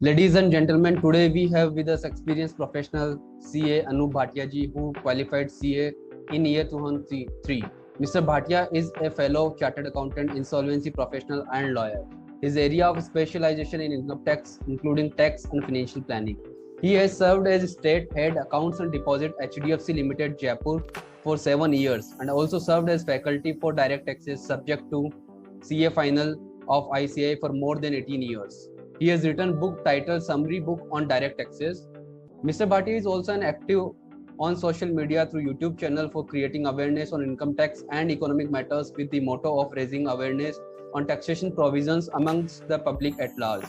Ladies and gentlemen, today we have with us experienced professional CA Anup Bhatia ji, who qualified CA in year 2003. Mr. Bhatia is a fellow chartered accountant, insolvency professional and lawyer. His area of specialization in income tax, including tax and financial planning. He has served as state head accounts and deposit HDFC Limited Jaipur for 7 years and also served as faculty for direct taxes subject to CA final of ICAI for more than 18 years. He has written book titled Summary Book on Direct Taxes. Mr. Bhatia is also an active on social media through YouTube channel for creating awareness on income tax and economic matters with the motto of raising awareness on taxation provisions amongst the public at large.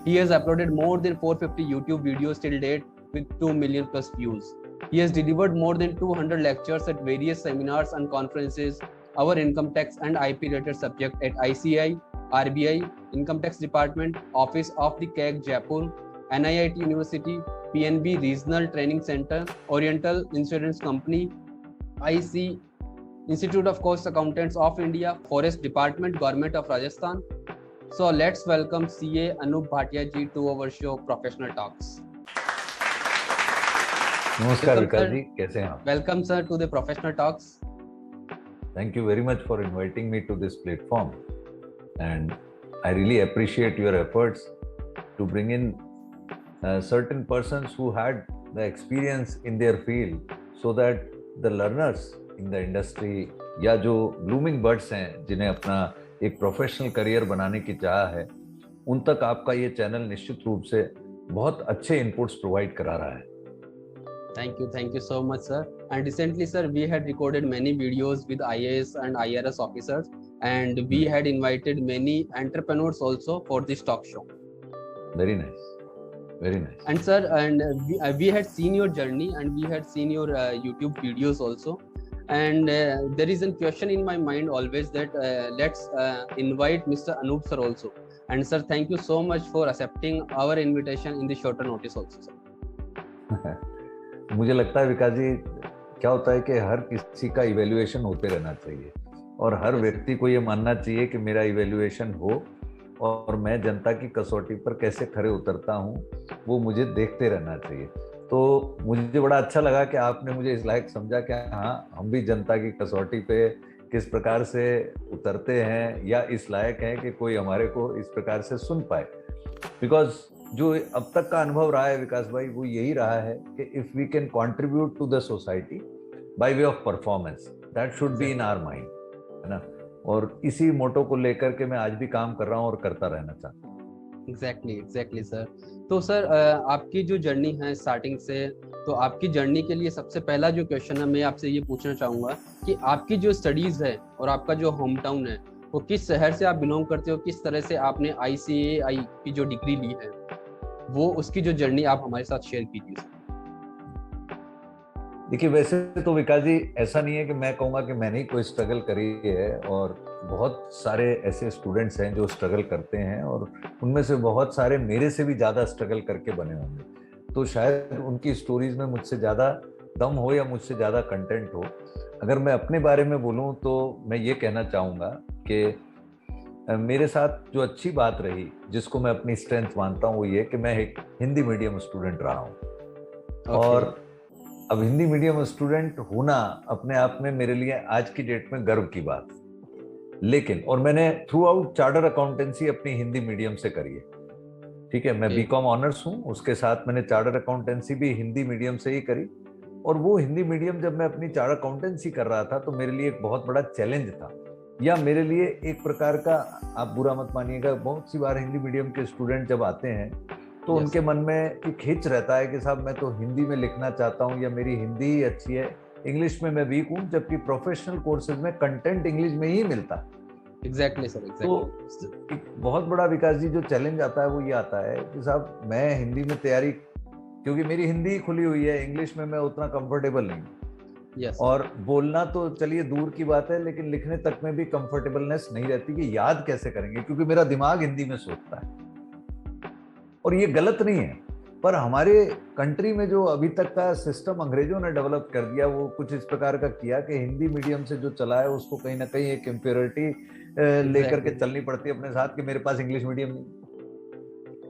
He has uploaded more than 450 YouTube videos till date with 2 million plus views. He has delivered more than 200 lectures at various seminars and conferences, our income tax and IP related subject at ICAI, RBI, Income Tax Department, Office of the CAG Jaipur, NIIT University, PNB Regional Training Center, Oriental Insurance Company, IC, Institute of Cost Accountants of India, Forest Department, Government of Rajasthan. So let's welcome CA Anup Bhatia ji to our show Professional Talks. नमस्कार विकास जी, कैसे हैं आप? Welcome sir to the Professional Talks. Thank you very much for inviting me to this platform, and I really appreciate your efforts to bring in certain persons who had the experience in their field, so that the learners in the industry या जो blooming birds हैं जिन्हें अपना एक professional career बनाने की चाह है, उन तक आपका ये चैनल निश्चित रूप से बहुत अच्छे इनपुट्स प्रोवाइड करा रहा है. Thank you so much, sir. And recently, sir, we had recorded many videos with IAS and IRS officers, and we had invited many entrepreneurs also for this talk show. Very nice, very nice. And sir, and we had seen your journey, and we had seen your YouTube videos also. And there is a question in my mind always that let's invite Mr. Anup sir also. And sir, thank you so much for accepting our invitation in the shorter notice also, sir. मुझे लगता है विकास जी, क्या होता है कि हर किसी का evaluation होते रहना चाहिए और हर व्यक्ति को ये मानना चाहिए कि मेरा इवैल्यूएशन हो और मैं जनता की कसौटी पर कैसे खरे उतरता हूँ, वो मुझे देखते रहना चाहिए. तो मुझे बड़ा अच्छा लगा कि आपने मुझे इस लायक समझा कि हाँ, हम भी जनता की कसौटी पे किस प्रकार से उतरते हैं या इस लायक हैं कि कोई हमारे को इस प्रकार से सुन पाए. बिकॉज जो अब तक का अनुभव रहा है विकास भाई, वो यही रहा है कि if we can contribute to the society by way of performance, that should be in our mind, है ना. और इसी मोटो को लेकर के मैं आज भी काम कर रहा हूँ और करता रहना चाहता हूँ. Exactly sir. तो सर, आपकी जो जर्नी है स्टार्टिंग से, तो आपकी जर्नी के लिए सबसे पहला जो क्वेश्चन है मैं आपसे ये पूछना चाहूँगा कि आपकी जो स्टडीज़ है और आपका जो होम टाउन है, वो किस शहर से आप बिलोंग करते हो, किस तरह से आपने ICAI की जो डिग्री ली है, वो उसकी जो जर्नी आप हमारे साथ शेयर कीजिए. देखिए, वैसे तो विकास जी ऐसा नहीं है कि मैं कहूँगा कि मैंने ही कोई स्ट्रगल करी है, और बहुत सारे ऐसे स्टूडेंट्स हैं जो स्ट्रगल करते हैं और उनमें से बहुत सारे मेरे से भी ज़्यादा स्ट्रगल करके बने होंगे. तो शायद उनकी स्टोरीज में मुझसे ज़्यादा दम हो या मुझसे ज़्यादा कंटेंट हो. अगर मैं अपने बारे में बोलूँ तो मैं ये कहना चाहूँगा कि मेरे साथ जो अच्छी बात रही, जिसको मैं अपनी स्ट्रेंथ मानता हूँ, वो ये कि मैं एक हिंदी मीडियम स्टूडेंट रहा हूँ. और अब हिंदी मीडियम स्टूडेंट होना अपने आप में मेरे लिए आज की डेट में गर्व की बात. लेकिन और मैंने थ्रू आउट चार्टर अकाउंटेंसी अपनी हिंदी मीडियम से करी है. ठीक है, मैं बीकॉम ऑनर्स हूँ, उसके साथ मैंने चार्टर अकाउंटेंसी भी हिंदी मीडियम से ही करी. और वो हिंदी मीडियम जब मैं अपनी चार्टर अकाउंटेंसी कर रहा था तो मेरे लिए एक बहुत बड़ा चैलेंज था, या मेरे लिए एक प्रकार का, आप बुरा मत मानिएगा, बहुत सी बार हिंदी मीडियम के स्टूडेंट जब आते हैं तो उनके मन में एक हिच रहता है कि साहब मैं तो हिंदी में लिखना चाहता हूँ या मेरी हिंदी ही अच्छी है, इंग्लिश में मैं वीक हूँ, जबकि प्रोफेशनल कोर्सेज में कंटेंट इंग्लिश में ही मिलता है. Exactly sir. तो एक बहुत बड़ा विकास जी जो चैलेंज आता है वो ये आता है कि साहब मैं हिंदी में तैयारी, क्योंकि मेरी हिंदी ही खुली हुई है, इंग्लिश में मैं उतना कंफर्टेबल नहीं हूँ. और बोलना तो चलिए दूर की बात है, लेकिन लिखने तक में भी कंफर्टेबलनेस नहीं रहती कि याद कैसे करेंगे, क्योंकि मेरा दिमाग हिंदी में सोचता है. और ये गलत नहीं है, पर हमारे कंट्री में जो अभी तक का सिस्टम अंग्रेजों ने डेवलप कर दिया, वो कुछ इस प्रकार का किया कि हिंदी मीडियम से जो चला है उसको कहीं ना कहीं एक इंफीरियरिटी लेकर के चलनी पड़ती है अपने साथ कि मेरे पास इंग्लिश मीडियम नहीं.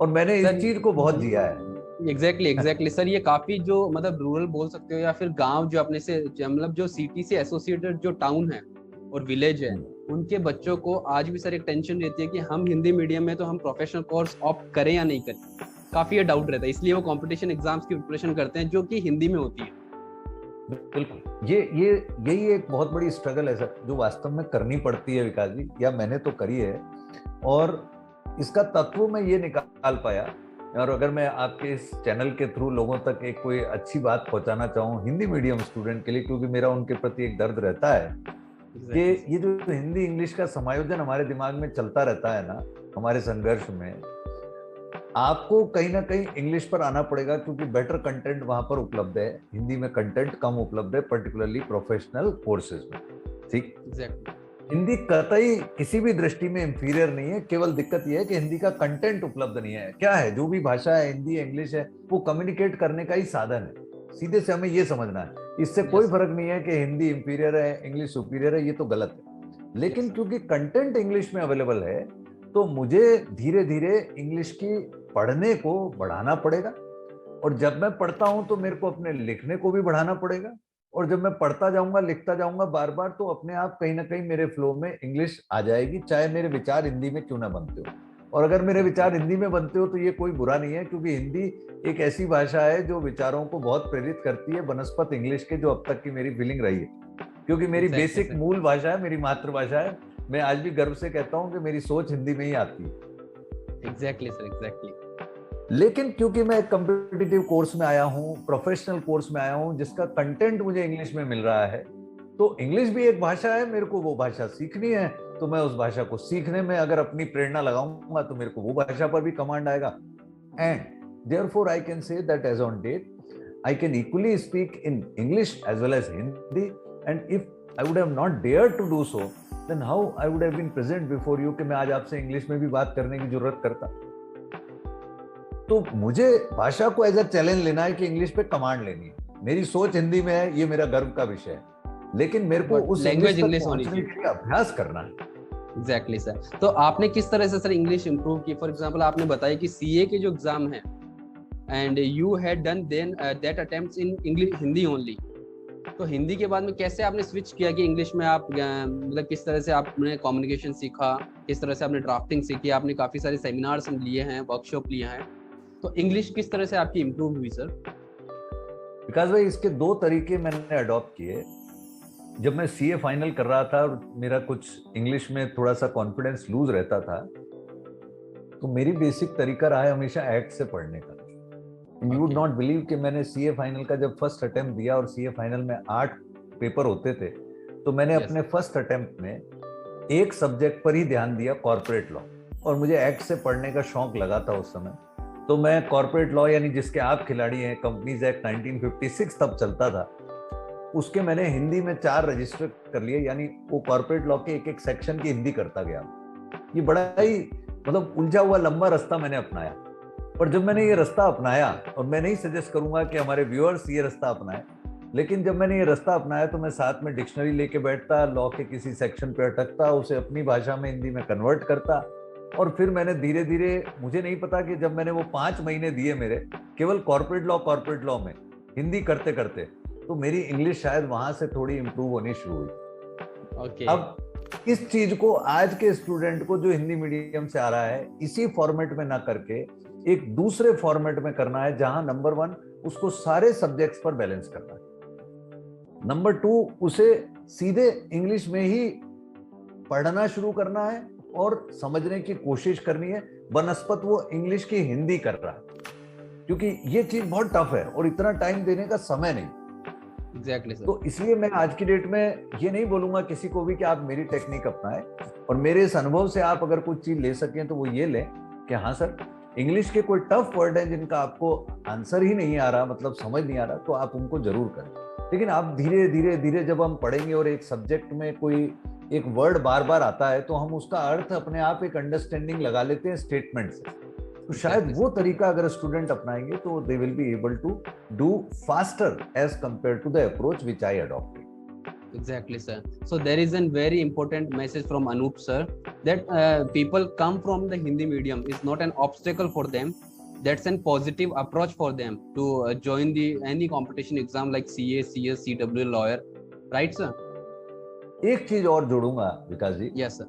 और मैंने इस सर चीज को बहुत जिया है। एग्जैक्टली सर, ये काफी जो मतलब रूरल बोल सकते हो या फिर गांव जो अपने से मतलब जो सिटी से एसोसिएटेड जो टाउन है और विलेज है, उनके बच्चों को आज भी सर एक टेंशन रहती है कि हम हिंदी मीडियम में तो हम प्रोफेशनल कोर्स ऑप्ट करें या नहीं करें, काफी ये डाउट रहता है, इसलिए वो कंपटीशन एग्जाम्स की प्रिपरेशन करते हैं जो कि हिंदी में होती है। बिल्कुल, ये यही एक बहुत बड़ी स्ट्रगल है सर, जो वास्तव में करनी पड़ती है विकास जी, या मैंने तो करी है। और इसका तत्व मैं ये निकाल पाया, और अगर मैं आपके इस चैनल के थ्रू लोगों तक एक कोई अच्छी बात पहुंचाना चाहूँ हिंदी मीडियम स्टूडेंट के लिए, क्योंकि मेरा उनके प्रति एक दर्द रहता है कि ये जो हिंदी इंग्लिश का समायोजन हमारे दिमाग में चलता रहता है ना, हमारे संघर्ष में, आपको कहीं ना कहीं इंग्लिश पर आना पड़ेगा, क्योंकि बेटर कंटेंट वहां पर उपलब्ध है। हिंदी में कंटेंट कम उपलब्ध है, पर्टिकुलरली प्रोफेशनल कोर्सेज में। ठीक, हिंदी कतई किसी भी दृष्टि में इंफीरियर नहीं है, केवल दिक्कत यह है कि हिंदी का कंटेंट उपलब्ध नहीं है। क्या है, जो भी भाषा है, हिंदी इंग्लिश है, वो कम्युनिकेट करने का ही साधन है। सीधे से हमें ये समझना है, इससे कोई फर्क नहीं है कि हिंदी इंफीरियर है, इंग्लिश सुपीरियर है, ये तो गलत है। लेकिन क्योंकि कंटेंट इंग्लिश में अवेलेबल है, तो मुझे धीरे धीरे इंग्लिश की पढ़ने को बढ़ाना पड़ेगा। और जब मैं पढ़ता हूं तो मेरे को अपने लिखने को भी बढ़ाना पड़ेगा। और जब मैं पढ़ता जाऊंगा, लिखता जाऊंगा बार बार, तो अपने आप कहीं ना कहीं मेरे फ्लो में इंग्लिश आ जाएगी, चाहे मेरे विचार हिंदी में क्यों ना बनते हो। और अगर मेरे विचार हिंदी में बनते हो तो ये कोई बुरा नहीं है, क्योंकि हिंदी एक ऐसी भाषा है जो विचारों को बहुत प्रेरित करती है, बनस्पत इंग्लिश के, जो अब तक की मेरी फीलिंग रही है। क्योंकि मेरी बेसिक मूल भाषा है, मेरी मातृभाषा है। मैं आज भी गर्व से कहता हूं कि मेरी सोच हिंदी में ही आती है। Exactly sir, exactly. लेकिन क्योंकि मैं एक कॉम्पिटिटिव कोर्स में आया हूं, प्रोफेशनल कोर्स में आया हूं, जिसका कंटेंट मुझे इंग्लिश में मिल रहा है, तो इंग्लिश भी एक भाषा है, मेरे को वो भाषा सीखनी है। तो मैं उस भाषा को सीखने में अगर अपनी प्रेरणा लगाऊंगा, तो मेरे को वो भाषा पर भी कमांड आएगा। And therefore I can say that as on date I can equally speak in English as well as Hindi, and if I would have not dared to do so, then how I would have been present before you कि मैं आज आपसे English में भी बात करने की जरूरत करता। तो मुझे भाषा को एज अ चैलेंज लेना है कि इंग्लिश पे कमांड लेनी है। मेरी सोच हिंदी में है, ये मेरा गर्व का विषय है, लेकिन मेरे को उस लैंग्वेज इंग्लिश तक पहुंचने के लिए अभ्यास करना है। Exactly sir. तो आपने किस तरह से सर इंग्लिश इंप्रूव की? फॉर एग्जांपल आपने बताया कि सीए के जो एग्जाम है and you had done then that attempts in English, Hindi only, तो हिंदी के बाद में कैसे आपने स्विच किया कि इंग्लिश में आप मतलब किस तरह से आपने कम्युनिकेशन सीखा, किस तरह से आपने ड्राफ्टिंग सीखी, आपने काफ़ी सारे सेमिनार्स लिए हैं, वर्कशॉप लिए हैं, तो इंग्लिश किस तरह से आपकी इम्प्रूव हुई सर? विकास भाई, इसके दो तरीके मैंने अडॉप्ट किए। जब मैं सीए फाइनल कर रहा था और मेरा कुछ इंग्लिश में थोड़ा सा कॉन्फिडेंस लूज रहता था, तो मेरी बेसिक तरीका रहा है हमेशा एक्ट से पढ़ने का। यू वुड नॉट बिलीव कि मैंने सीए फाइनल का जब फर्स्ट अटेम्प्ट दिया, और सीए फाइनल में 8 पेपर होते थे, तो मैंने अपने फर्स्ट अटेम्प्ट में एक सब्जेक्ट पर ही ध्यान दिया, कॉर्पोरेट लॉ। और मुझे एक्ट से पढ़ने का शौक लगा था उस समय, तो मैं कॉर्पोरेट लॉ, यानी जिसके आप खिलाड़ी हैं, कंपनीज एक्ट 1956 तब चलता था, उसके मैंने हिंदी में 4 रजिस्टर कर लिए, यानी वो कॉर्पोरेट लॉ के एक एक सेक्शन की हिंदी करता गया। ये बड़ा ही मतलब उलझा हुआ लंबा रास्ता मैंने अपनाया। और जब मैंने ये रास्ता अपनाया, और मैं नहीं सजेस्ट करूंगा कि हमारे व्यूअर्स ये रास्ता अपनाएं, लेकिन जब मैंने ये रास्ता अपनाया तो मैं साथ में डिक्शनरी लेके बैठता, लॉ के किसी सेक्शन पे अटकता, उसे अपनी भाषा में हिंदी में कन्वर्ट करता। और फिर मैंने धीरे धीरे, मुझे नहीं पता कि जब मैंने वो 5 महीने दिए मेरे केवल कॉर्पोरेट लॉ में हिंदी करते करते, तो मेरी इंग्लिश शायद वहां से थोड़ी इंप्रूव होनी शुरू हुई। अब इस चीज को आज के स्टूडेंट को जो हिंदी मीडियम से आ रहा है, इसी फॉर्मेट में ना करके एक दूसरे फॉर्मेट में करना है, जहां नंबर 1 उसको सारे सब्जेक्ट्स पर बैलेंस करना है, नंबर 2 उसे सीधे इंग्लिश में ही पढ़ना शुरू करना है और समझने की कोशिश करनी है, बनस्पत वो इंग्लिश की हिंदी कर रहा है, क्योंकि ये चीज बहुत टफ है और इतना टाइम देने का समय नहीं। Exactly sir. तो इसलिए मैं आज की डेट में ये नहीं बोलूंगा किसी को भी कि आप मेरी टेक्निक अपनाएं, और मेरे इस अनुभव से आप अगर कुछ चीज ले सकें तो वो ये लें कि हाँ सर, इंग्लिश के कोई टफ वर्ड है जिनका आपको आंसर ही नहीं आ रहा, मतलब समझ नहीं आ रहा, तो आप उनको जरूर करें। लेकिन आप धीरे धीरे धीरे जब हम पढ़ेंगे और एक सब्जेक्ट में कोई एक वर्ड बार बार आता है, तो हम उसका अर्थ अपने आप एक अंडरस्टैंडिंग लगा लेते हैं स्टेटमेंट से। तो शायद वो तरीका अगर स्टूडेंट अपनाएंगे तो they will be able to do faster as compare to the approach which I adopted. Exactly, sir. So there is a very important message from Anup, sir, that people come from the Hindi medium is not an obstacle for them. That's a positive approach for them to join the any competition exam like CA, CS, CW, lawyer, right, sir? एक चीज और जोड़ूंगा विकास जी। Yes, sir.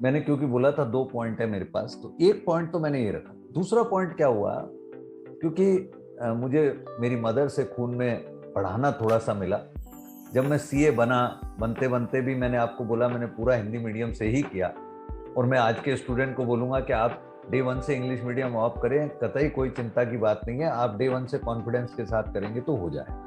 मैंने क्योंकि बोला था 2 point है मेरे पास, तो एक पॉइंट तो मैंने ये रखा। दूसरा पॉइंट क्या हुआ, क्योंकि मुझे मेरी मदर से खून में पढ़ाना थोड़ा सा मिला। जब मैं सीए बनते बनते भी मैंने आपको बोला मैंने पूरा हिंदी मीडियम से ही किया, और मैं आज के स्टूडेंट को बोलूंगा कि आप डे 1 से इंग्लिश मीडियम ऑफ करें, कतई कोई चिंता की बात नहीं है, आप डे 1 से कॉन्फिडेंस के साथ करेंगे तो हो जाए।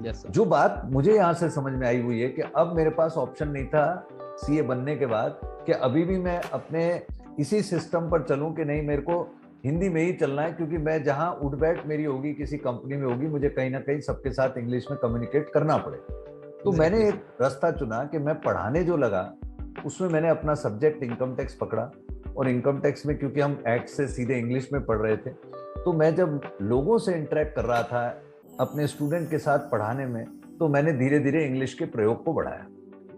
Yes, sir. जो बात मुझे यहाँ से समझ में आई हुई है कि अब मेरे पास ऑप्शन नहीं था सीए बनने के बाद कि अभी भी मैं अपने इसी सिस्टम पर चलूं कि नहीं मेरे को हिंदी में ही चलना है, क्योंकि मैं जहां उठ बैठ मेरी होगी किसी कंपनी में होगी, मुझे कहीं ना कहीं सबके साथ इंग्लिश में कम्युनिकेट करना पड़े। तो मैंने एक रास्ता चुना कि मैं पढ़ाने जो लगा उसमें मैंने अपना सब्जेक्ट इनकम टैक्स पकड़ा, और इनकम टैक्स में क्योंकि हम एक्ट से सीधे इंग्लिश में पढ़ रहे थे, तो मैं जब लोगों से इंटरेक्ट कर रहा था अपने स्टूडेंट के साथ पढ़ाने में, तो मैंने धीरे धीरे इंग्लिश के प्रयोग को बढ़ाया।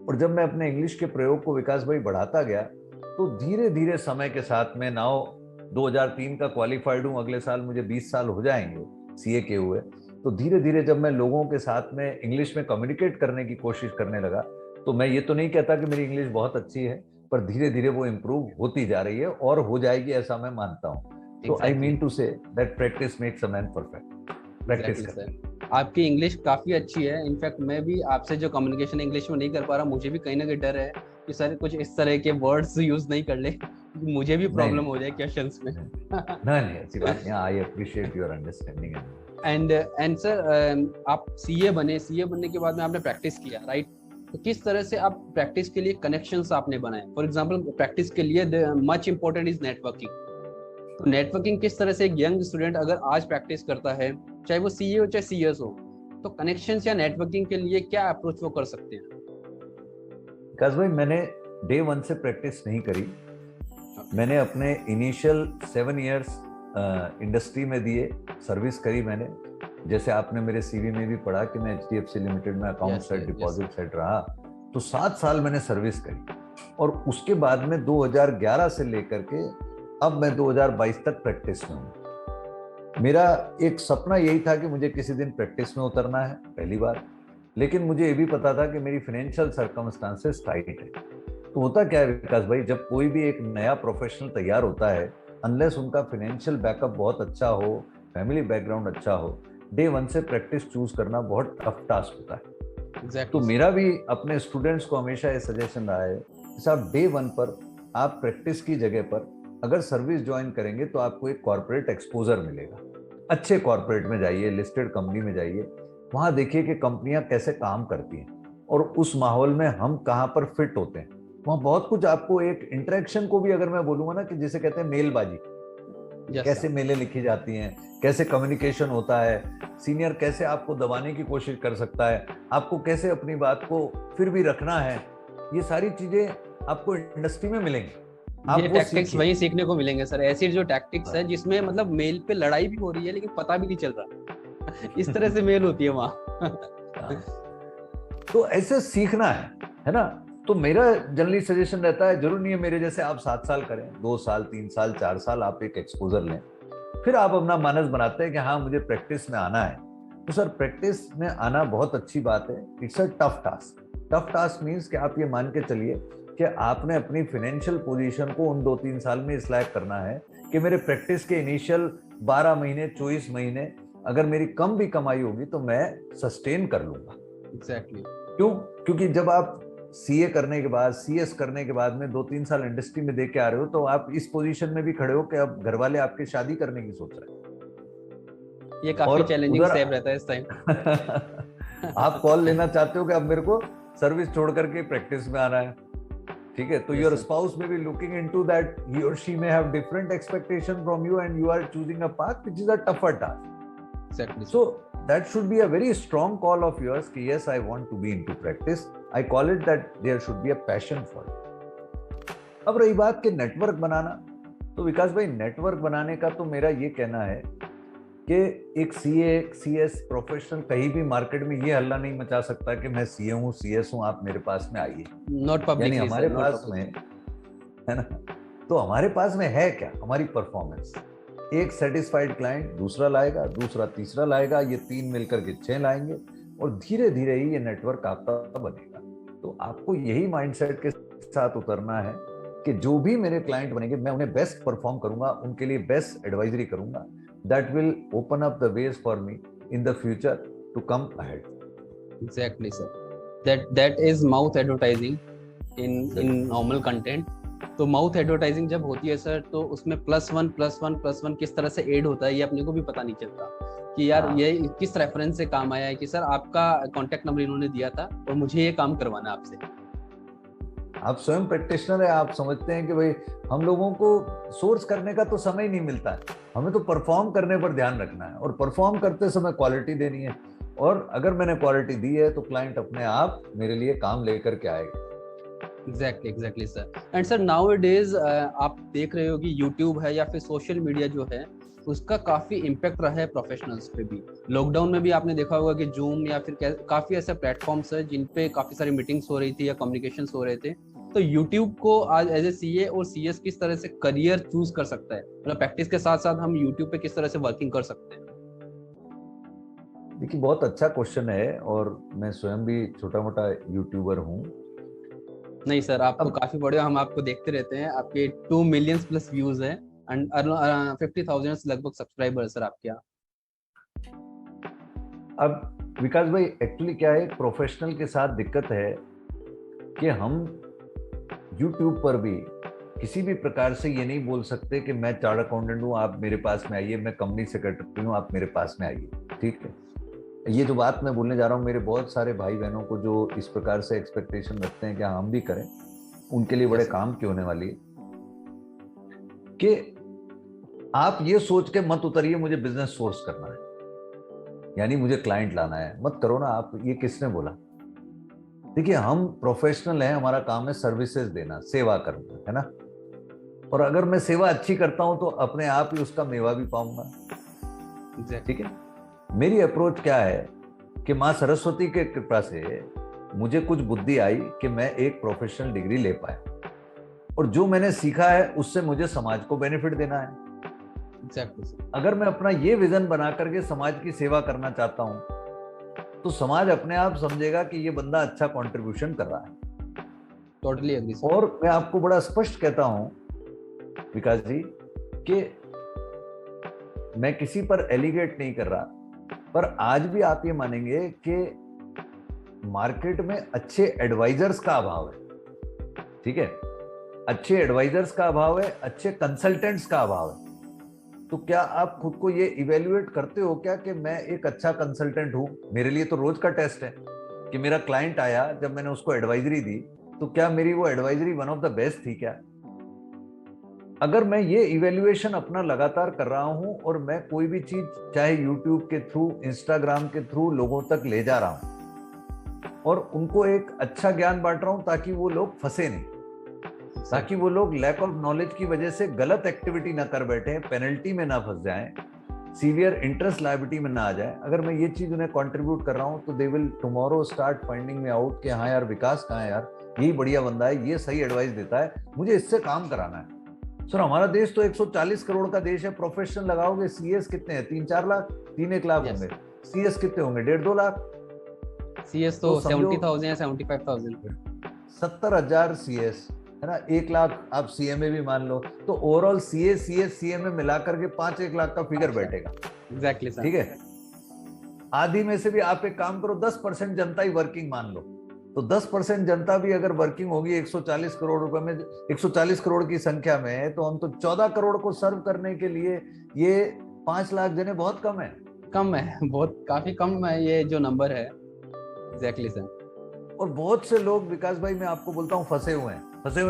और जब मैं अपने इंग्लिश के प्रयोग को विकास भाई बढ़ाता गया, तो धीरे धीरे समय के साथ में नाउ 2003 का क्वालिफाइड हूँ, अगले साल मुझे 20 साल हो जाएंगे सीए के हुए। तो धीरे धीरे जब मैं लोगों के साथ में इंग्लिश में कम्युनिकेट करने की कोशिश करने लगा, तो मैं ये तो नहीं कहता कि मेरी इंग्लिश बहुत अच्छी है, पर धीरे धीरे वो इम्प्रूव होती जा रही है और हो जाएगी, ऐसा मैं मानता हूँ। तो I mean to say that practice makes a man perfect. Practice sir, आपकी इंग्लिश काफी अच्छी है। इनफैक्ट मैं भी आपसे जो कम्युनिकेशन इंग्लिश में नहीं कर पा रहा, मुझे भी कहीं ना कहीं डर है कि सर कुछ इस तरह के वर्ड्स यूज नहीं कर ले, मुझे भी प्रॉब्लम हो जाए क्वेश्चंस में। नहीं ऐसी बात नहीं, I appreciate your understanding. And sir, आप सीए बनने के बाद में आपने प्रैक्टिस किया, राइट? तो किस तरह से आप प्रैक्टिस के लिए कनेक्शंस आपने बनाए? फॉर एग्जांपल प्रैक्टिस के लिए मच इंपॉर्टेंट इज नेटवर्किंग। तो नेटवर्किंग किस तरह से एक यंग स्टूडेंट अगर आज प्रैक्टिस करता है, चाहे वो सीए हो चाहे सीएस हो, तो कनेक्शंस या नेटवर्किंग के लिए क्या अप्रोच वो कर सकते हैं? विकास भाई, मैंने डे 1 से प्रैक्टिस नहीं करी। मैंने अपने इनिशियल 7 इयर्स इंडस्ट्री में दिए, सर्विस करी मैंने। जैसे आपने मेरे सीवी में भी पढ़ा कि मैं HDFC लिमिटेड में अकाउंट सेट डिपॉजिट सेट रहा, तो 7 साल मैंने सर्विस करी। और उसके बाद में 2011 से लेकर के अब मैं 2022 तक प्रैक्टिस में हूँ। मेरा एक सपना यही था कि मुझे किसी दिन प्रैक्टिस में उतरना है, पहली बार। लेकिन मुझे ये भी पता था कि मेरी फाइनेंशियल सर्कमस्टांसेस टाइट है। तो होता क्या है विकास भाई, जब कोई भी एक नया प्रोफेशनल तैयार होता है, अनलेस उनका फाइनेंशियल बैकअप बहुत अच्छा हो, फैमिली बैकग्राउंड अच्छा हो, डे 1 से प्रैक्टिस चूज करना बहुत टफ टास्क होता है। exactly. तो मेरा भी अपने स्टूडेंट्स को हमेशा ये सजेशन रहा है कि साहब डे 1 पर आप प्रैक्टिस की जगह पर अगर सर्विस ज्वाइन करेंगे तो आपको एक कॉर्पोरेट एक्सपोजर मिलेगा। अच्छे कॉर्पोरेट में जाइए, लिस्टेड कंपनी में जाइए, वहां देखिए कि कंपनियां कैसे काम करती हैं और उस माहौल में हम कहां पर फिट होते हैं। वहां बहुत कुछ आपको एक इंटरेक्शन को भी अगर मैं बोलूंगा ना कि जिसे कहते हैं मेलबाजी, कैसे मेलें लिखी जाती हैं, कैसे कम्युनिकेशन होता है, सीनियर कैसे आपको दबाने की कोशिश कर सकता है, आपको कैसे अपनी बात को फिर भी रखना है, ये सारी चीजें आपको इंडस्ट्री में मिलेंगी। ये टैक्टिक्स वहीं सीखने को मिलेंगे सर। ऐसी जो टैक्टिक्स है जिसमें मतलब मेल पे लड़ाई भी हो रही है लेकिन पता भी नहीं चल रहा, इस तरह से मेल होती है वहां। तो ऐसे सीखना है ना। तो मेरा जनरली सजेशन रहता है, जरूर नहीं है मेरे जैसे आप 7 साल करें, 2 साल 3 साल 4 साल आप एक एक्सपोजर लें, फिर आप अपना मानस बनाते हैं कि हाँ मुझे प्रैक्टिस में आना है। तो सर प्रैक्टिस में आना बहुत अच्छी बात है। It's a tough task. Tough task means कि आप ये मान के चलिए कि आपने अपनी फाइनेंशियल पोजीशन को उन 2-3 साल में इस लायक करना है कि मेरे प्रैक्टिस के इनिशियल 12 महीने 24 महीने अगर मेरी कम भी कमाई होगी तो मैं सस्टेन कर लूंगा। एग्जैक्टली। क्यों? क्योंकि जब आप सीए करने के बाद, सीएस करने के बाद में 2-3 साल इंडस्ट्री में दे के आ रहे हो, तो आप इस पोजीशन में भी खड़े हो कि अब घर वाले आपके शादी करने की सोच रहे हैं। ये काफी चैलेंजिंग स्टेप रहता है इस टाइम। आप कॉल लेना चाहते हो कि अब मेरे को सर्विस छोड़ करके प्रैक्टिस में आना है, ठीक है? तो your spouse may be looking into that he or she may have different expectation from you and you are choosing a path which is a tougher task. Exactly. So that should be a very strong call of yours कि yes I want to be into practice. I call it that there should be a passion for it. अब रही बात कि network बनाना, तो विकास भाई network बनाने का तो मेरा ये कहना है कि एक सीए सीएस प्रोफेशनल कहीं भी मार्केट में ये हल्ला नहीं मचा सकता कि मैं सीए हूँ सीएस हूँ, आप मेरे पास में आइए। नॉट यानी पब्लिकली हमारे सर, नॉट पास में, है ना, तो हमारे पास में है क्या, हमारी परफॉर्मेंस। एक सेटिस्फाइड क्लाइंट दूसरा लाएगा, दूसरा तीसरा लाएगा, ये 3 मिलकर के 6 लाएंगे, और धीरे धीरे ही ये नेटवर्क आपका बनेगा। तो आपको यही माइंडसेट के साथ उतरना है कि जो भी मेरे क्लाइंट बनेंगे मैं उन्हें बेस्ट परफॉर्म करूंगा, उनके लिए बेस्ट एडवाइजरी करूंगा। That will open up the ways for me in the future to come ahead. Exactly sir, that is mouth advertising in normal content. तो माउथ एडवर्टाइजिंग जब होती है सर, तो उसमें +1 किस तरह से ऐड होता है ये अपने को भी पता नहीं चलता कि यार ये किस रेफरेंस से काम आया है, कि सर आपका कॉन्टेक्ट नंबर इन्होंने दिया था और मुझे ये काम करवाना है आपसे। आप स्वयं प्रैक्टिशनर है, आप समझते हैं कि भाई हम लोगों को सोर्स करने का तो समय नहीं मिलता है, हमें तो परफॉर्म करने पर ध्यान रखना है, और परफॉर्म करते समय क्वालिटी देनी है। और अगर मैंने क्वालिटी दी है तो क्लाइंट अपने आप मेरे लिए काम लेकर के आएगा। Exactly sir. एंड सर नाउ-ए-डेज आप देख रहे हो कि यूट्यूब है या फिर सोशल मीडिया जो है उसका काफी इम्पैक्ट रहा है प्रोफेशनल्स पे भी। लॉकडाउन में भी आपने देखा होगा कि जूम या फिर काफी ऐसे प्लेटफॉर्म्स है जिन पे काफी सारी मीटिंग्स हो रही थी या कम्युनिकेशंस हो रहे थे। तो यूट्यूब को आज एज ए सीए और सीएस किस तरह से करियर चूज कर सकता है, मतलब प्रैक्टिस के साथ साथ हम यूट्यूब पे किस तरह से वर्किंग कर सकते हैं? देखिए बहुत अच्छा क्वेश्चन है, और मैं स्वयं भी छोटा मोटा यूट्यूबर हूँ। नहीं सर, आप तो काफी बड़े हो, हम आपको देखते रहते हैं, आपके 2 मिलियन प्लस व्यूज है एंड 50,000 लगभग सब्सक्राइबर सर आपके यहाँ। अब विकास भाई एक्चुअली क्या है, प्रोफेशनल के साथ दिक्कत है कि हम YouTube पर भी किसी भी प्रकार से ये नहीं बोल सकते कि मैं चार्टर्ड अकाउंटेंट हूँ, आप मेरे पास में आइए, मैं कंपनी सेक्रेटरी हूँ, आप मेरे पास में आइए। ठीक है, ये जो बात मैं बोलने जा रहा हूँ, मेरे बहुत सारे भाई बहनों को जो इस प्रकार से एक्सपेक्टेशन रखते हैं कि हम भी करें, उनके लिए बड़े काम की होने वाली है कि आप ये सोच के मत उतरिए मुझे बिजनेस सोर्स करना है, यानी मुझे क्लाइंट लाना है, मत करो ना आप। ये किसने बोला? देखिए हम प्रोफेशनल हैं, हमारा काम है सर्विसेज देना, सेवा करना, है ना। और अगर मैं सेवा अच्छी करता हूं तो अपने आप ही उसका मेवा भी पाऊंगा। ठीक है, मेरी अप्रोच क्या है कि माँ सरस्वती के कृपा से मुझे कुछ बुद्धि आई कि मैं एक प्रोफेशनल डिग्री ले पाया, और जो मैंने सीखा है उससे मुझे समाज को बेनिफिट देना है। अगर मैं अपना ये विजन बना करके समाज की सेवा करना चाहता हूं तो समाज अपने आप समझेगा कि ये बंदा अच्छा कंट्रीब्यूशन कर रहा है। Totally agree. और मैं आपको बड़ा स्पष्ट कहता हूं विकास जी कि मैं किसी पर एलिगेट नहीं कर रहा, पर आज भी आप ये मानेंगे कि मार्केट में अच्छे एडवाइजर्स का अभाव है। ठीक है, अच्छे एडवाइजर्स का अभाव है, अच्छे कंसल्टेंट्स का अभाव है। तो क्या आप खुद को ये इवेल्युएट करते हो क्या कि मैं एक अच्छा कंसल्टेंट हूं? मेरे लिए तो रोज का टेस्ट है कि मेरा क्लाइंट आया, जब मैंने उसको एडवाइजरी दी तो क्या मेरी वो advisory one of the best थी क्या? अगर मैं ये इवेल्युएशन अपना लगातार कर रहा हूं और मैं कोई भी चीज चाहे यूट्यूब के थ्रू, इंस्टाग्राम के थ्रू लोगों तक ले जा रहा हूं और उनको एक अच्छा ज्ञान बांट रहा हूं ताकि वो लोग फंसे नहीं, ताकि वो लोग लैक ऑफ नॉलेज की वजह से गलत एक्टिविटी ना कर बैठे, पेनल्टी में ना फंस जाएं, सीवियर इंटरेस्ट लायबिलिटी में ना आ जाए। अगर मैं ये चीज उन्हें कंट्रीब्यूट कर रहा हूं तो they will tomorrow start finding me out कि हाँ यार विकास कहाँ है यार, यही बढ़िया बंदा है, ये सही एडवाइस देता है, मुझे इससे काम कराना है। सर हमारा देश तो 140 करोड़ का देश है, प्रोफेशनल लगाओगे सीएस कितने हैं? 3-4 लाख, 3-1 लाख होंगे, सीएस कितने होंगे? 1.5-2 लाख। सीएस तो 70,000 या 75,000, 70,000 सीएस है ना, 1 लाख आप सीएमए भी मान लो, तो ओवरऑल सीए सीएस सीएमए मिलाकर के 5-1 लाख का फिगर बैठेगा। Exactly sir. ठीक है, आधी में से भी आप एक काम करो 10% जनता ही वर्किंग मान लो, तो 10% जनता भी अगर वर्किंग होगी 140 करोड़ रुपए में, 140 करोड़ की संख्या में, तो हम तो 14 करोड़ को सर्व करने के लिए ये 5 लाख जने बहुत कम है। कम है, बहुत काफी कम है ये जो नंबर है। Exactly sir. और बहुत से लोग विकास भाई मैं आपको बोलता हूँ फंसे हुए हैं,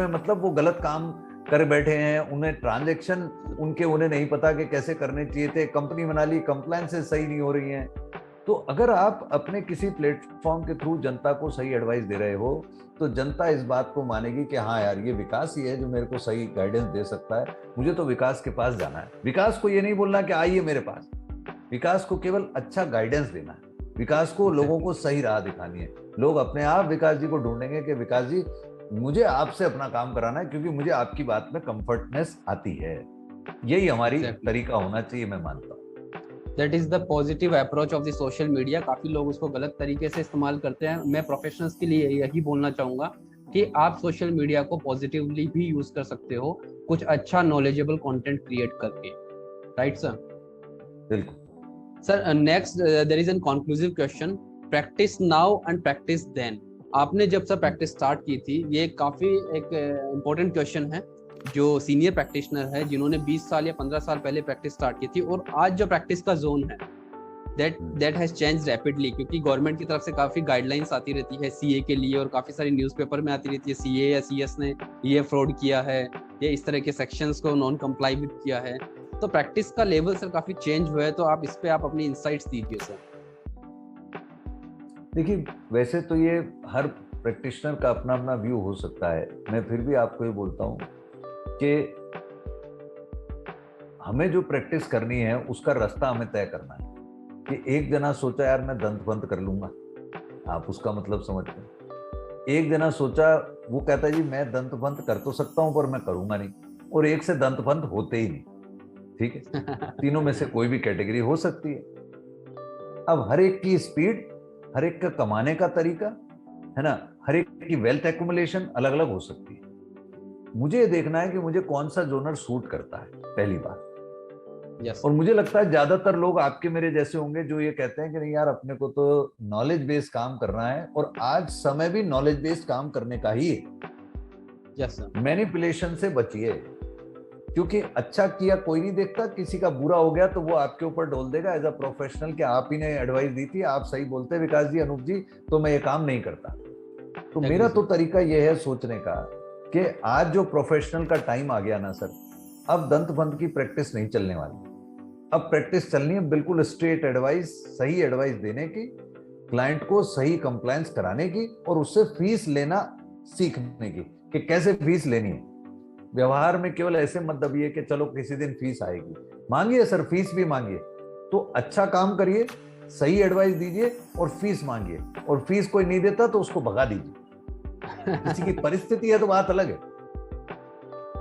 मतलब वो गलत काम कर बैठे हैं, उन्हें ट्रांजैक्शन उन्हें नहीं पता कि कैसे करने चाहिए थे, कंपनी बना ली, कंप्लायंसेस सही नहीं हो रही हैं। तो अगर आप अपने किसी प्लेटफॉर्म के थ्रू जनता को सही एडवाइस दे रहे हो तो जनता इस बात को मानेगी कि हाँ यार ये विकास ही है जो मेरे को सही गाइडेंस दे सकता है, मुझे तो विकास के पास जाना है। विकास को ये नहीं बोलना कि आइए मेरे पास, विकास को केवल अच्छा गाइडेंस देना है, विकास को लोगों को सही राह दिखानी है। लोग अपने आप विकास जी को ढूंढेंगे कि विकास जी मुझे आपसे अपना काम कराना है क्योंकि मुझे आपकी बात में कंफर्टनेस आती है। यही हमारी तरीका होना चाहिए, मैं मानता हूँ। That is the positive approach of the social media. काफी लोग उसको गलत तरीके से इस्तेमाल करते हैं। मैं प्रोफेशनल्स के लिए यही बोलना चाहूंगा कि आप सोशल मीडिया को पॉजिटिवली भी यूज कर सकते हो, कुछ अच्छा नॉलेजेबल कंटेंट क्रिएट करके। Right sir? बिल्कुल sir, next there is an conclusive question, practice now and practice then. आपने जब सर प्रैक्टिस स्टार्ट की थी, ये काफी एक इम्पोर्टेंट क्वेश्चन है। जो सीनियर प्रैक्टिशनर है जिन्होंने 20 साल या 15 साल पहले प्रैक्टिस स्टार्ट की थी, और आज जो प्रैक्टिस का जोन है that has changed rapidly, क्योंकि गवर्नमेंट की तरफ से काफी गाइडलाइंस आती रहती है सीए के लिए, और काफी सारी न्यूज़पेपर में आती रहती है सीए या सीएस ने ये फ्रॉड किया है, ये इस तरह के सेक्शंस को नॉन कंप्लाई भी किया है। तो प्रैक्टिस का लेवल सर काफी चेंज हुआ है, तो आप इस पे आप अपनी इंसाइट्स दीजिए सर। देखिए, वैसे तो ये हर प्रैक्टिशनर का अपना अपना व्यू हो सकता है। मैं फिर भी आपको ये बोलता हूँ कि हमें जो प्रैक्टिस करनी है उसका रास्ता हमें तय करना है। कि एक जना सोचा यार मैं दंत बंद कर लूंगा, आप उसका मतलब समझते हैं। एक जना सोचा, वो कहता है जी मैं दंत बंद कर तो सकता हूं पर मैं करूंगा नहीं, और एक से दंत बंद होते ही नहीं। ठीक है, तीनों में से कोई भी कैटेगरी हो सकती है। अब हर एक की स्पीड, हर एक का कमाने का तरीका है ना, हर एक की वेल्थ एक्युमुलेशन अलग अलग हो सकती है। मुझे ये देखना है कि मुझे कौन सा जोनर सूट करता है, पहली बात। yes. और मुझे लगता है ज्यादातर लोग आपके मेरे जैसे होंगे जो ये कहते हैं कि नहीं यार अपने को तो नॉलेज बेस्ड काम करना है, और आज समय भी नॉलेज बेस्ड काम करने का ही है। yes, मैनिपुलेशन से बचिए, क्योंकि अच्छा किया कोई नहीं देखता, किसी का बुरा हो गया तो वो आपके ऊपर डोल देगा एज अ प्रोफेशनल कि आप ही ने एडवाइस दी थी, आप सही बोलते विकास जी, अनूप जी, तो मैं ये काम नहीं करता। तो मेरा तो तरीका यह है सोचने का कि आज जो प्रोफेशनल का टाइम आ गया ना सर, अब दंत बंद की प्रैक्टिस नहीं चलने वाली। अब प्रैक्टिस चलनी है बिल्कुल स्ट्रेट एडवाइस, सही एडवाइस देने की, क्लाइंट को सही कंप्लायंस कराने की, और उससे फीस लेना सीखने की कि कैसे फीस लेनी है। व्यवहार में केवल ऐसे मत दबिए कि चलो किसी दिन फीस आएगी। मांगिए सर, फीस भी मांगिए, तो अच्छा काम करिए, सही एडवाइस दीजिए और फीस मांगिए। और फीस कोई नहीं देता तो उसको भगा दीजिए। किसी की परिस्थिति है तो बात अलग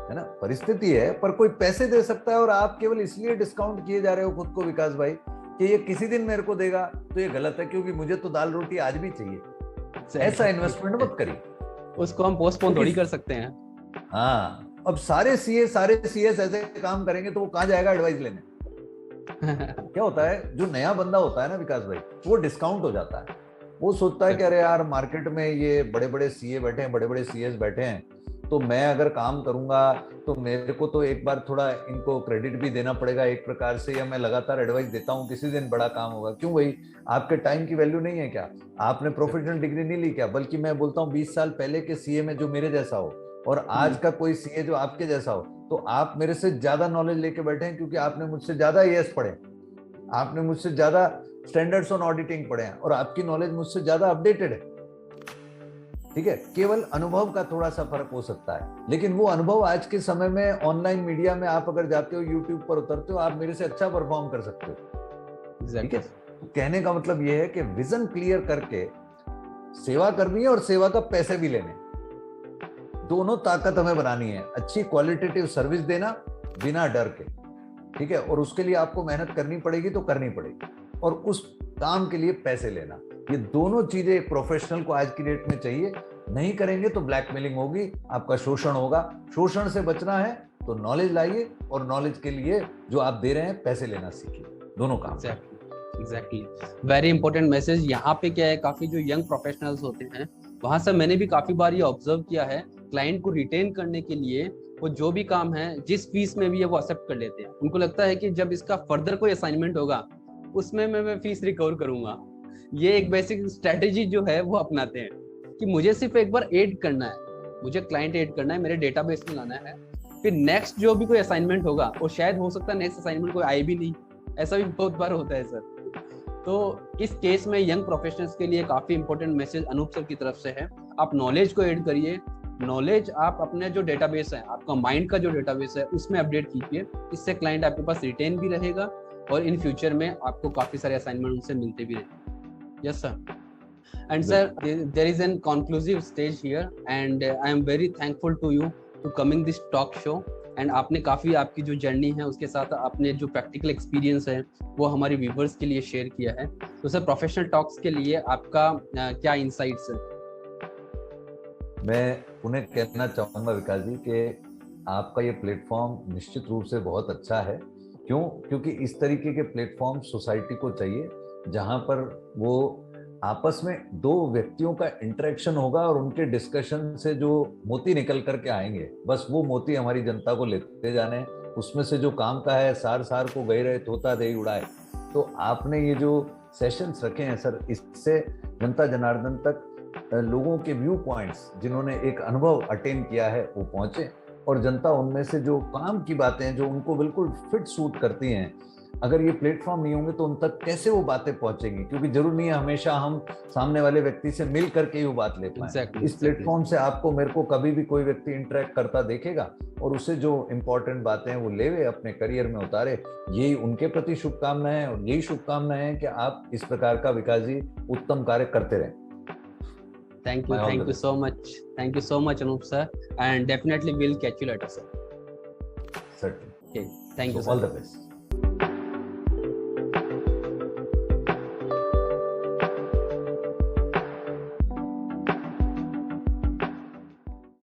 है ना, परिस्थिति है, पर कोई पैसे दे सकता है और आप केवल इसलिए डिस्काउंट किए जा रहे हो खुद को विकास भाई कि ये किसी दिन मेरे को देगा, तो ये गलत है, क्योंकि मुझे तो दाल रोटी आज भी चाहिए। ऐसा इन्वेस्टमेंट मत करिए, उसको हम पोस्टपोन थोड़ी कर सकते हैं। हाँ, अब सारे सीएस ऐसे काम करेंगे तो वो कहां जाएगा एडवाइस लेने। क्या होता है, जो नया बंदा होता है ना विकास भाई, वो डिस्काउंट हो जाता है। वो सोचता है कि अरे यार मार्केट में ये बड़े बड़े सीए बैठे हैं, बड़े बड़े सीएस बैठे हैं, तो मैं अगर काम करूंगा तो मेरे को तो एक बार थोड़ा इनको क्रेडिट भी देना पड़ेगा एक प्रकार से, या मैं लगातार एडवाइस देता हूं, किसी दिन बड़ा काम होगा। क्यों भाई, आपके टाइम की वैल्यू नहीं है क्या? आपने प्रोफेशनल डिग्री नहीं ली क्या? बल्कि मैं बोलता हूँ 20 साल पहले के सीए में जो मेरे जैसा हो और आज का कोई सीए जो आपके जैसा हो, तो आप मेरे से ज्यादा नॉलेज लेके बैठे हैं, क्योंकि आपने मुझसे ज्यादा ईएस पढ़े, आपने मुझसे ज्यादा स्टैंडर्ड्स ऑन ऑडिटिंग पढ़े हैं, और आपकी नॉलेज मुझसे ज्यादा अपडेटेड है। ठीक है, केवल अनुभव का थोड़ा सा फर्क हो सकता है, लेकिन वो अनुभव आज के समय में ऑनलाइन मीडिया में आप अगर जाते हो, यूट्यूब पर उतरते हो, आप मेरे से अच्छा परफॉर्म कर सकते हो। ठीक है, तो कहने का मतलब ये है कि विजन क्लियर करके सेवा करनी है और सेवा का पैसे भी लेने, दोनों ताकत हमें बनानी है। अच्छी क्वालिटेटिव सर्विस देना बिना डर के, ठीक है, और उसके लिए आपको मेहनत करनी पड़ेगी तो करनी पड़ेगी, और उस काम के लिए पैसे लेना, ये दोनों चीजें एक प्रोफेशनल को आज की डेट में चाहिए। नहीं करेंगे तो ब्लैकमेलिंग होगी, आपका शोषण होगा। शोषण से बचना है तो नॉलेज लाइए, और नॉलेज के लिए जो आप दे रहे हैं पैसे लेना सीखिए, दोनों काम। Exactly, very important message. यहाँ पे क्या है, काफी जो यंग प्रोफेशनल्स होते हैं, वहां से मैंने भी काफी बार ये ऑब्जर्व किया है, क्लाइंट को रिटेन करने के लिए वो जो भी काम है, जिस फीस में भी है, वो एक्सेप्ट कर लेते हैं। उनको लगता है कि जब इसका फर्दर कोई असाइनमेंट होगा उसमें मैं फीस रिकवर करूंगा। ये एक बेसिक स्ट्रेटेजी जो है वो अपनाते हैं कि मुझे सिर्फ एक बार ऐड करना है, मुझे क्लाइंट ऐड करना है, मेरे डेटाबेस में लाना है, फिर नेक्स्ट जो भी कोई असाइनमेंट होगा, और शायद हो सकता है नेक्स्ट असाइनमेंट कोई आए भी नहीं, ऐसा भी बहुत बार होता है सर। तो इस केस में यंग प्रोफेशनल्स के लिए काफी इंपॉर्टेंट मैसेज अनूप सर की तरफ से है, आप नॉलेज को ऐड करिए। नॉलेज आप अपने जो डेटाबेस है, आपका माइंड का जो डेटाबेस है, उसमें अपडेट कीजिए। इससे क्लाइंट आपके पास रिटेन भी रहेगा, और इन फ्यूचर में आपको काफी सारे असाइनमेंट उनसे मिलते भी रहे। Yes sir. And sir, there is an conclusive stage here, and I am very thankful to you to coming this talk show. And आपने काफ़ी आपकी जो जर्नी है उसके साथ आपने जो प्रैक्टिकल एक्सपीरियंस है वो हमारे व्यूवर्स के लिए शेयर किया है। तो सर, प्रोफेशनल टॉक्स के लिए आपका क्या इंसाइट्स है? मैं उन्हें कहना चाहूँगा विकास जी कि आपका ये प्लेटफॉर्म निश्चित रूप से बहुत अच्छा है। क्यों? क्योंकि इस तरीके के प्लेटफॉर्म सोसाइटी को चाहिए जहाँ पर वो आपस में दो व्यक्तियों का इंटरेक्शन होगा और उनके डिस्कशन से जो मोती निकल करके आएंगे, बस वो मोती हमारी जनता को लेते जाने, उसमें से जो काम का है सार सार को गए रहे तोता दे उड़ाए। तो आपने ये जो सेशंस रखे हैं सर, इससे जनता जनार्दन तक लोगों के व्यू पॉइंट्स, जिन्होंने एक अनुभव अटेन किया है, वो पहुंचे और जनता उनमें से जो काम की बातें हैं जो उनको बिल्कुल फिट सूट करती हैं, अगर ये प्लेटफॉर्म नहीं होंगे तो उन तक कैसे वो बातें पहुंचेंगी? क्योंकि जरूरी नहीं है हमेशा हम सामने वाले व्यक्ति से मिल करके ही वो बात ले पाएं। इस प्लेटफॉर्म से आपको मेरे को कभी भी कोई व्यक्ति इंटरेक्ट करता देखेगा और उसे जो इंपॉर्टेंट बातें हैं वो लेवे अपने करियर में उतारे। यही उनके प्रति शुभकामनाएं हैं और यही शुभकामनाएं हैं कि आप इस प्रकार का विकास जी उत्तम कार्य करते रहें। Thank you so much. Thank you so much, Anup sir, and definitely we'll catch you later, sir. Certainly. Okay, thank you, So all sir. the best.